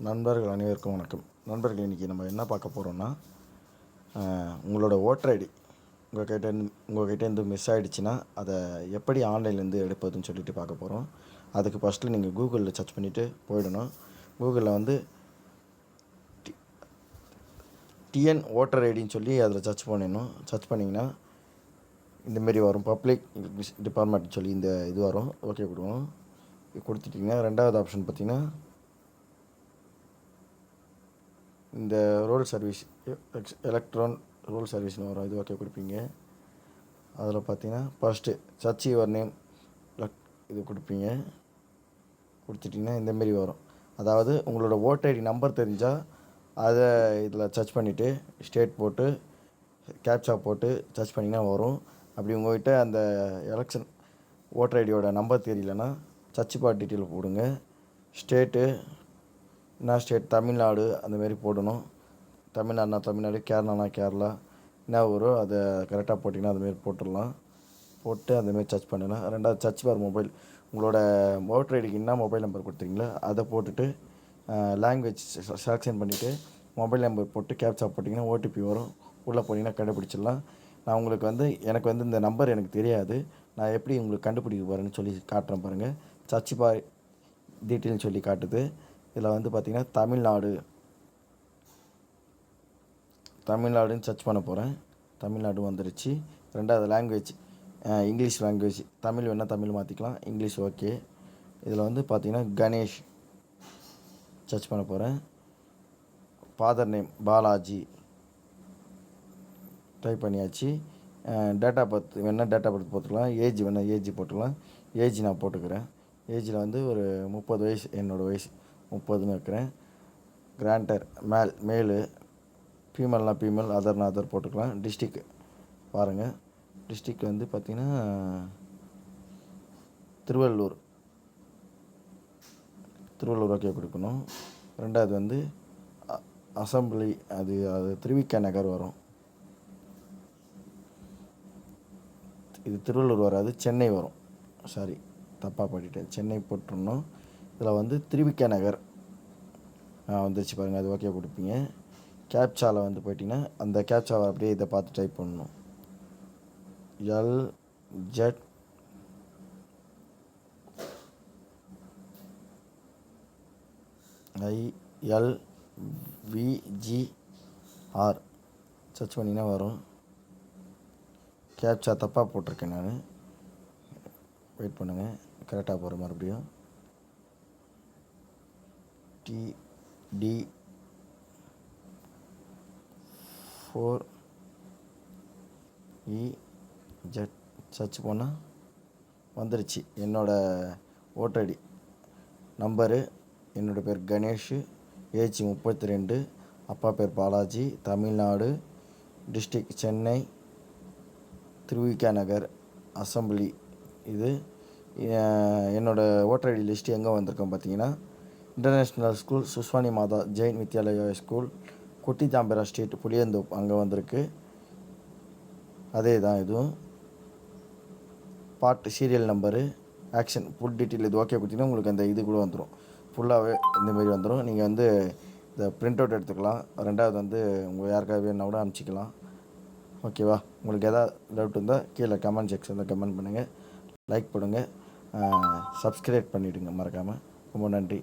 நண்பர்கள் அனைவருக்கும் வணக்கம். நண்பர்கள், இன்றைக்கி நம்ம என்ன பார்க்க போகிறோம்னா, உங்களோட ஓட்டர் ஐடி உங்கள்கிட்டேருந்து மிஸ் ஆகிடுச்சின்னா அதை எப்படி ஆன்லைன்லேருந்து எடுப்பதுன்னு சொல்லிட்டு பார்க்க போகிறோம். அதுக்கு ஃபஸ்ட்டு நீங்கள் கூகுளில் சர்ச் பண்ணிவிட்டு போயிடணும். கூகுளில் வந்து டிஎன் ஓட்டர் ஐடின்னு சொல்லி அதில் சர்ச் பண்ணிடணும். சர்ச் பண்ணிங்கன்னா இந்தமாரி வரும், பப்ளிக் டிபார்ட்மெண்ட் சொல்லி இந்த இது வரும். ஓகே கொடுக்கணும். கொடுத்துட்டிங்கன்னா ரெண்டாவது ஆப்ஷன் பார்த்திங்கன்னா இந்த ரோல் சர்வீஸ், எலக்ட்ரான் ரோல் சர்வீஸ்னு வரும். இது ஓகே கொடுப்பீங்க. அதில் பார்த்தீங்கன்னா ஃபஸ்ட்டு சர்ச் யுவர் நேம் இது கொடுப்பீங்க. கொடுத்துட்டிங்கன்னா இந்தமாரி வரும். அதாவது உங்களோட ஓட்டர் ஐடி நம்பர் தெரிஞ்சால் அதை இதில் சர்ச் பண்ணிவிட்டு ஸ்டேட் போட்டு கேப்சா போட்டு சர்ச் பண்ணிங்கன்னா வரும். அப்படி உங்கள்கிட்ட அந்த எலெக்ஷன் ஓட்டர் ஐடியோட நம்பர் தெரியலன்னா சர்ச் பார் டீட்டெயில் போடுங்க. ஸ்டேட்டு என்ன ஸ்டேட், தமிழ்நாடு அந்தமாரி போடணும். தமிழ்நாடுனா தமிழ்நாடு, கேரளானா கேரளா, என்ன ஊரோ அதை கரெக்டாக போட்டிங்கன்னா அதுமாரி போட்டுடலாம். போட்டு அந்தமாரி சர்ச் பண்ணலாம். ரெண்டாவது சர்ச் பார் மொபைல், உங்களோட ஓட்டர் ஐடிக்கு என்ன மொபைல் நம்பர் கொடுத்தீங்களோ அதை போட்டுட்டு லாங்குவேஜ் செலெக்ஷன் பண்ணிவிட்டு மொபைல் நம்பர் போட்டு கேப்சா போட்டிங்கன்னா ஓடிபி வரும். உள்ளே போனீங்கன்னா கண்டுபிடிச்சிடலாம். நான் உங்களுக்கு எனக்கு இந்த நம்பர் எனக்கு தெரியாது, நான் எப்படி உங்களுக்கு கண்டுபிடிக்க போகிறேன்னு சொல்லி காட்டுறேன் பாருங்கள். சர்ச் பார் டீட்டெயில்னு சொல்லி காட்டுது. இதில் பார்த்திங்கன்னா தமிழ்நாடுன்னு சர்ச் பண்ண போகிறேன். தமிழ்நாடு வந்துருச்சு. ரெண்டாவது லாங்குவேஜ் இங்கிலீஷ் லாங்குவேஜ், தமிழ் வேணால் தமிழ் மாற்றிக்கலாம், இங்கிலீஷ் ஓகே. இதில் பார்த்திங்கன்னா கணேஷ் சர்ச் பண்ண போகிறேன். ஃபாதர் நேம் பாலாஜி டைப் பண்ணியாச்சு. டேட் ஆஃப் பர்த் வேணால் டேட் ஆஃப் பர்த் போட்டுக்கலாம், ஏஜ் வேணால் ஏஜ் போட்டுக்கலாம். ஏஜ் நான் போட்டுக்கிறேன். ஏஜில் ஒரு 30 வயசு, என்னோடய வயசு 30ன்னு வைக்கிறேன். கிராண்டர் மேலு, ஃபீமேல்னால் ஃபீமேல், அதர் போட்டுக்கலாம். டிஸ்ட்ரிக் பாருங்கள். டிஸ்ட்ரிக் பார்த்திங்கன்னா திருவள்ளூர் ஓகே கொடுக்கணும். ரெண்டாவது அசம்பிளி, அது திருவிக நகர் வரும். இது திருவள்ளூர் வராது, சென்னை வரும். சாரி, தப்பாக பாடிட்டேன், சென்னை போட்டுருணும். இதில் திருவிக நகர் வந்துருச்சு பாருங்கள், அது ஓகே கொடுப்பீங்க. கேப்சாவில் போயிட்டிங்கன்னா அந்த கேப்சாவை அப்படியே இதை பார்த்து டைப் பண்ணணும். LZILVGR சர்ச் பண்ணிங்கன்னா வரும். கேப்சா தப்பாக போட்டிருக்கேன் நான், வெயிட் பண்ணுங்கள், கரெக்டாக போகிறேன். மறுபடியும் TD4EZ சர்ச் பண்ணால் வந்துருச்சு. என்னோடய ஓட்டர் ஐடி நம்பரு, என்னோடய பேர் கணேஷ், ஏஜ் 32, அப்பா பேர் பாலாஜி, தமிழ்நாடு, டிஸ்ட்ரிக் சென்னை, திருவிக நகர், அசம்பிளி. இது என்னோடய ஓட்டர் ஐடி லிஸ்ட்டு எங்கே வந்திருக்கோம் பார்த்தீங்கன்னா, இன்டர்நேஷ்னல் ஸ்கூல் சுஸ்வானி மாதா ஜெயின் வித்யாலயா ஸ்கூல், குட்டி தாம்பரா ஸ்ட்ரீட், புளியந்தோப், அங்கே வந்திருக்கு. அதே தான் இதுவும். Part serial number, action, full detail இது ஓகே கொடுத்தீங்கன்னா உங்களுக்கு அந்த இது கூட வந்துடும். ஃபுல்லாகவே இந்தமாரி வந்துடும். நீங்கள் இதை பிரிண்ட் அவுட் எடுத்துக்கலாம். ரெண்டாவது உங்கள் யாருக்காவது வேணுன்னா கூட அனுப்பிச்சிக்கலாம். ஓகேவா? உங்களுக்கு எதாவது டவுட் இருந்தால் கீழே கமெண்ட் செக்ஷனில் கமெண்ட் பண்ணுங்கள், லைக் பண்ணுங்கள், சப்ஸ்கிரைப் பண்ணிவிடுங்க மறக்காமல். ரொம்ப நன்றி.